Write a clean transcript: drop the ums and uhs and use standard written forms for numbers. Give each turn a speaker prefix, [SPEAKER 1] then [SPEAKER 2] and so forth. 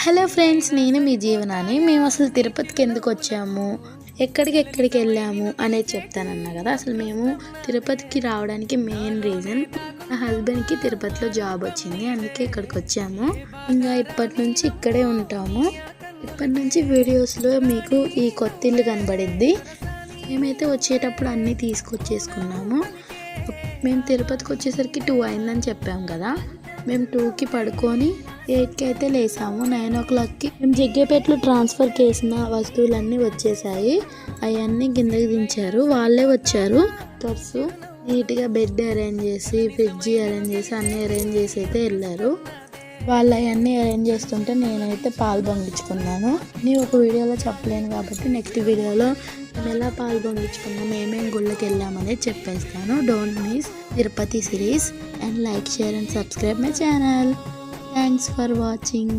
[SPEAKER 1] Hello friends, నేను మీ జీవనాని. మేము అసలు తిరుపతికి ఎందుకు వచ్చాము, ఎక్కడికి వెళ్ళాము అనేది చెప్తానన్నా కదా. అసలు మేము తిరుపతికి రావడానికి మెయిన్ రీజన్, నా హస్బెండ్కి తిరుపతిలో జాబ్ వచ్చింది, అందుకే ఇక్కడికి వచ్చాము. ఇంకా ఇప్పటి నుంచి ఇక్కడే ఉంటాము. ఇప్పటి నుంచి వీడియోస్లో మీకు ఈ కొత్త ఇల్లు కనబడిద్ది. మేమైతే వచ్చేటప్పుడు అన్నీ తీసుకొచ్చేసుకున్నాము. మేము తిరుపతికి వచ్చేసరికి 2 అయిందని చెప్పాము కదా. మేము 2కి పడుకొని 8కి అయితే లేసాము. 9 o'clockకి మేము జగ్గేపేటలో ట్రాన్స్ఫర్ చేసిన వస్తువులన్నీ వచ్చేసాయి. అవన్నీ కిందకి దించారు, వాళ్ళే వచ్చారు. వర్కర్స్ నీట్గా బెడ్ అరేంజ్ చేసి, ఫ్రిడ్జ్ అరేంజ్ చేసి, అన్నీ అరేంజ్ చేసి అయితే వెళ్ళారు. వాళ్ళు అవన్నీ అరేంజ్ చేస్తుంటే నేనైతే పాలు పొంగించుకున్నాను. నేను ఒక వీడియోలో చెప్పలేను కాబట్టి నెక్స్ట్ వీడియోలో మేము ఎలా పాలు పొంగించుకున్నాం, ఏమేమి గుళ్ళకి వెళ్ళామనేది చెప్పేస్తాను. Don't miss Tirupati series and like, share and subscribe my channel. Thanks for watching.